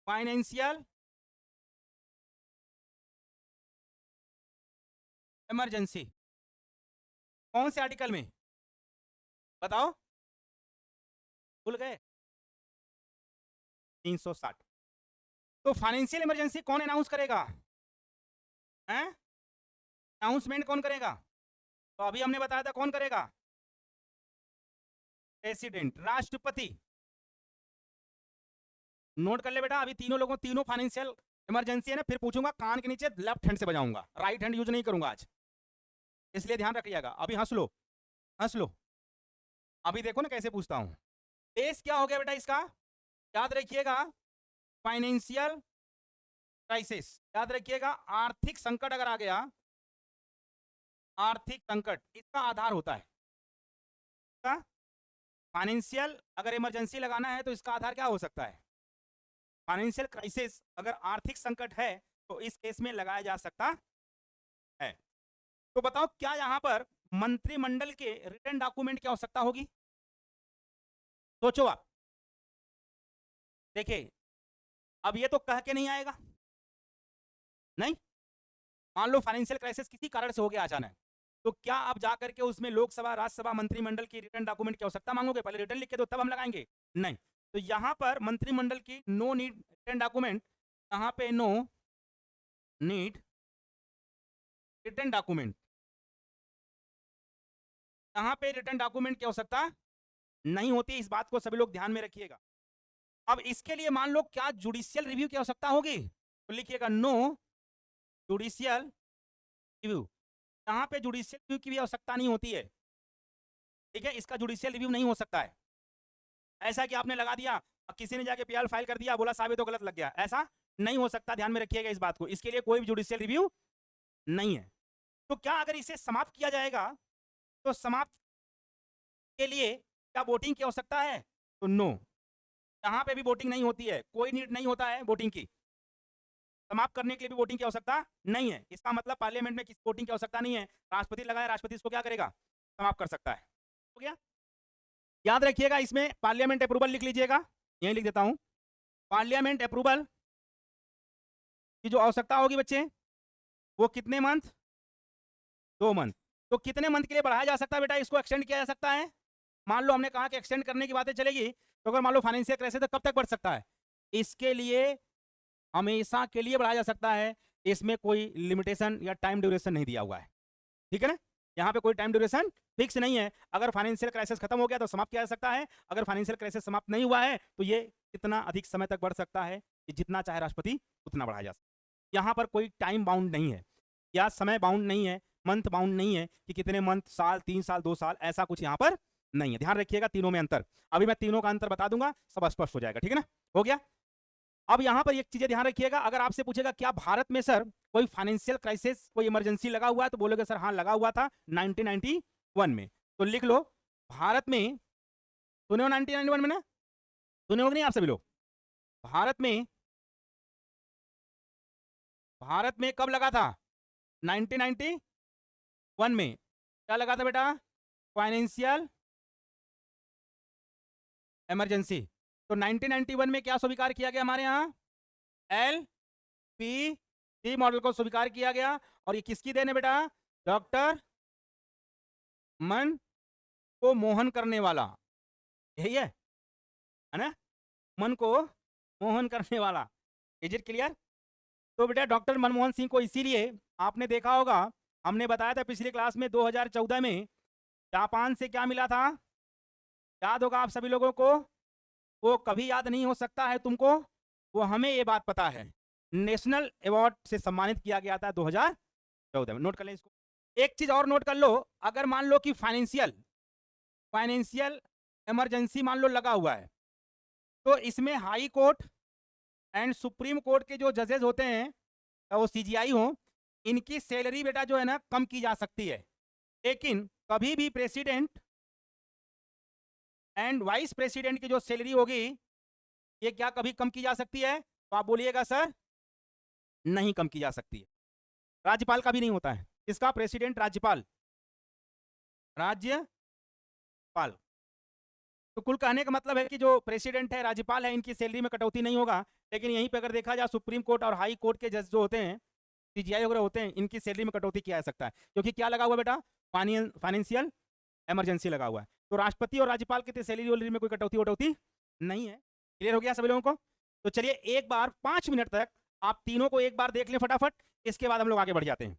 Financial emergency, कौन से article में बताओ, भूल गए? 360। तो फाइनेंशियल इमरजेंसी कौन अनाउंस करेगा? हैं? अनाउंसमेंट कौन करेगा? तो अभी हमने बताया था कौन करेगा? प्रेसिडेंट, राष्ट्रपति। नोट कर ले बेटा, अभी तीनों लोगों, तीनों फाइनेंशियल इमरजेंसी है ना, फिर पूछूंगा कान के नीचे लेफ्ट हैंड से बजाऊंगा, राइट हैंड यूज नहीं करूंगा आज, इसलिए ध्यान रखिएगा। अभी हंस लो, हंस लो। अभी देखो ना कैसे पूछता हूं। बेस क्या हो गया बेटा इसका? याद रखिएगा, फाइनेंशियल क्राइसिस, याद रखिएगा, आर्थिक संकट अगर आ गया, आर्थिक संकट इसका आधार होता है। फाइनेंशियल अगर इमरजेंसी लगाना है तो इसका आधार क्या हो सकता है? फाइनेंशियल क्राइसिस, अगर आर्थिक संकट है तो इस केस में लगाया जा सकता है। तो बताओ क्या यहां पर मंत्रिमंडल के रिटर्न डॉक्यूमेंट की आवश्यकता होगी? सोचो आप। देखिए, अब ये तो कह के नहीं आएगा, नहीं। मान लो फाइनेंशियल क्राइसिस किसी कारण से हो गया अचानक, तो क्या आप जाकर के उसमें लोकसभा, राज्यसभा, मंत्रिमंडल की रिटर्न डॉक्यूमेंट की आवश्यकता मांगोगे? पहले रिटर्न लिख के दो तब हम लगाएंगे, नहीं। तो यहां पर मंत्रिमंडल की नो नीड रिटर्न डॉक्यूमेंट, यहां पे नो नीड रिटर्न डॉक्यूमेंट, यहां पे रिटर्न डॉक्यूमेंट की आवश्यकता नहीं होती, इस बात को सभी लोग ध्यान में रखिएगा। अब इसके लिए मान लो क्या जुडिशियल रिव्यू की आवश्यकता होगी, तो लिखिएगा नो जुडिशियल रिव्यू, यहां पे जुडिशियल रिव्यू की भी आवश्यकता नहीं होती है, ठीक है, इसका जुडिशियल रिव्यू नहीं हो सकता है। ऐसा कि आपने लगा दिया, किसी ने जाके पीआर फाइल कर दिया, बोला साहब ये तो गलत लग गया, ऐसा नहीं हो सकता, ध्यान में रखिएगा इस बात को, इसके लिए कोई भी जुडिशियल रिव्यू नहीं है। तो क्या अगर इसे समाप्त किया जाएगा, तो समाप्त के लिए क्या वोटिंग की आवश्यकता है? तो नो, यहां पे भी वोटिंग नहीं होती है, कोई नीड नहीं होता है वोटिंग की, समाप्त करने के लिए भी वोटिंग की आवश्यकता नहीं है। इसका मतलब पार्लियामेंट में किसी वोटिंग की आवश्यकता नहीं है, राष्ट्रपति लगाया, राष्ट्रपति इसको क्या करेगा? समाप्त कर सकता है। हो गया? याद रखिएगा इसमें पार्लियामेंट अप्रूवल लिख लीजिएगा, यही लिख देता हूं, पार्लियामेंट अप्रूवल की जो आवश्यकता होगी बच्चे, वो कितने मंथ? 2 मंथ। तो कितने मंथ के लिए बढ़ाया जा सकता है बेटा, इसको एक्सटेंड किया जा सकता है? मान लो हमने कहा कि एक्सटेंड करने की बातें चलेगी, तो अगर मान लो फाइनेंशियल क्राइसिस तो कब तक बढ़ सकता है? इसके लिए हमेशा के लिए बढ़ाया जा सकता है, इसमें कोई लिमिटेशन या टाइम ड्यूरेशन नहीं दिया हुआ है, ठीक है ना, यहाँ पे कोई टाइम ड्यूरेशन फिक्स नहीं है। अगर फाइनेंशियल क्राइसिस खत्म हो गया तो समाप्त किया जा सकता है, अगर फाइनेंशियल क्राइसिस समाप्त नहीं हुआ है तो ये कितना अधिक समय तक बढ़ सकता है, कि जितना चाहे राष्ट्रपति उतना बढ़ाया जा सकता है। यहाँ पर कोई टाइम बाउंड नहीं है, या समय बाउंड नहीं है, मंथ बाउंड नहीं है कि कितने मंथ, साल, 3 साल, 2 साल, ऐसा कुछ यहाँ पर नहीं है। ध्यान रखिएगा तीनों में अंतर, अभी मैं तीनों का अंतर बता दूंगा, सब स्पष्ट हो जाएगा, ठीक है ना? हो गया? अब यहां पर एक चीजें ध्यान रखिएगा, अगर आपसे पूछेगा क्या भारत में सर कोई फाइनेंशियल क्राइसिस, कोई इमरजेंसी लगा हुआ है, तो बोलोगे सर हाँ लगा हुआ था 1991 में, तो लिख लो भारत में, सुने हो 1991 में ना, सुने हो नहीं आप सभी लोग? भारत में, भारत में कब लगा था? 1991 में क्या लगा था बेटा? Financial emergency. तो 1991 में क्या स्वीकार किया गया हमारे यहाँ? LPC मॉडल को स्वीकार किया गया, और ये किसकी देन है बेटा? डॉक्टर मन को मोहन करने वाला, यही है ना, मन को मोहन करने वाला। Is it clear? तो बेटा डॉक्टर मनमोहन सिंह को इसीलिए आपने देखा होगा, हमने बताया था पिछली क्लास में, 2014 में जापान से क्या मिला था, याद होगा आप सभी लोगों को, वो कभी याद नहीं हो सकता है तुमको, वो हमें ये बात पता है, नेशनल अवार्ड से सम्मानित किया गया था 2014 में। नोट कर लें इसको। एक चीज और नोट कर लो, अगर मान लो कि फाइनेंशियल फाइनेंशियल इमरजेंसी मान लो लगा हुआ है, तो इसमें high court and supreme court के जो जजेस होते हैं, वो सीजीआई हो, इनकी सैलरी बेटा जो है ना कम की जा सकती है, लेकिन कभी भी प्रेसिडेंट एंड वाइस प्रेसिडेंट की जो सैलरी होगी, ये क्या कभी कम की जा सकती है? तो आप बोलिएगा सर नहीं कम की जा सकती है। राज्यपाल का भी नहीं होता है, इसका प्रेसिडेंट, राज्यपाल, राज्यपाल, तो कुल कहने का मतलब है कि जो प्रेसिडेंट है, राज्यपाल है, इनकी सैलरी में कटौती नहीं होगा। लेकिन यहीं पे अगर देखा जाए सुप्रीम कोर्ट और हाई कोर्ट के जज जो होते हैं, सीजीआई वगैरह होते हैं, इनकी सैलरी में कटौती किया जा सकता है, क्योंकि क्या लगा हुआ बेटा, फाइनेंशियल इमरजेंसी लगा हुआ है। तो राष्ट्रपति और राज्यपाल की सैलरी वैलरी में कोई कटौती वटौती नहीं है। क्लियर हो गया सभी लोगों को? तो चलिए एक बार 5 मिनट तक आप तीनों को एक बार देख लें फटाफट, इसके बाद हम लोग आगे बढ़ जाते हैं।